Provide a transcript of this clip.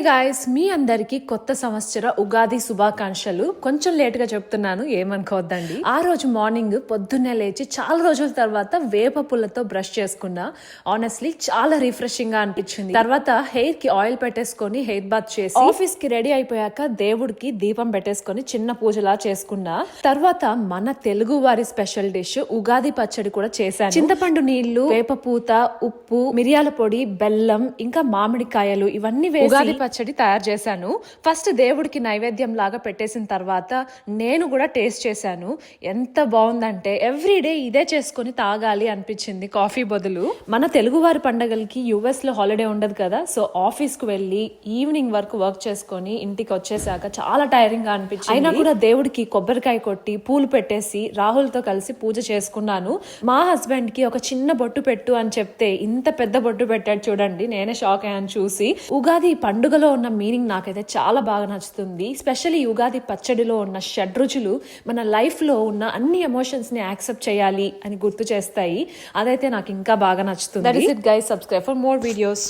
Guys, మీ అందరికి కొత్త సంవత్సర ఉగాది శుభాకాంక్షలు. కొంచెం లేట్ గా చెప్తున్నాను, ఏమనుకోవద్దండి. ఆ రోజు మార్నింగ్ పొద్దున్నే లేచి చాలా రోజుల తర్వాత వేప పుల్లతో బ్రష్ చేసుకున్నా. ఆనెస్ట్లీ చాలా రిఫ్రెషింగ్ గా అనిపించింది. తర్వాత హెయిర్ కి ఆయిల్ పెట్టేసుకొని హెయిర్ బాత్ చేసి ఆఫీస్ కి రెడీ అయిపోయాక దేవుడికి దీపం పెట్టేసుకొని చిన్న పూజలా చేసుకున్నా. తర్వాత మన తెలుగు వారి స్పెషల్ డిష్ ఉగాది పచ్చడి కూడా చేశాను. చింతపండు నీళ్లు, వేప పూత, ఉప్పు, మిరియాల పొడి, బెల్లం, ఇంకా మామిడికాయలు ఇవన్నీ వేసి ఉగాది పచ్చడి తయారు చేశాను. ఫస్ట్ దేవుడికి నైవేద్యం లాగా పెట్టేసిన తర్వాత నేను కూడా టేస్ట్ చేశాను. ఎంత బాగుందంటే ఎవ్రీడే ఇదే చేసుకుని తాగాలి అనిపించింది కాఫీ బదులు. మన తెలుగు వారి పండగలకి యుఎస్ లో హాలిడే ఉండదు కదా, సో ఆఫీస్ కు వెళ్లి ఈవినింగ్ వరకు వర్క్ చేసుకుని ఇంటికి వచ్చేసాక చాలా టైరింగ్ గా అనిపించింది. అయినా కూడా దేవుడికి కొబ్బరికాయ కొట్టి పూలు పెట్టేసి రాహుల్ తో కలిసి పూజ చేసుకున్నాను. మా హస్బెండ్ కి ఒక చిన్న బొట్టు పెట్టు అని చెప్తే ఇంత పెద్ద బొట్టు పెట్టాడు చూడండి. నేనే షాక్ అయ్యాను చూసి. ఉగాది పండుగలో ఉన్న మీనింగ్ నాకైతే చాలా బాగా నచ్చుతుంది. స్పెషల్లీ ఉగాది పచ్చడిలో ఉన్న షడ్రుచులు మన లైఫ్ లో ఉన్న అన్ని ఎమోషన్స్ ని యాక్సెప్ట్ చేయాలి అని గుర్తు చేస్తాయి. అదైతే నాకు ఇంకా బాగా నచ్చుతుంది. That is it guys. Subscribe for more videos.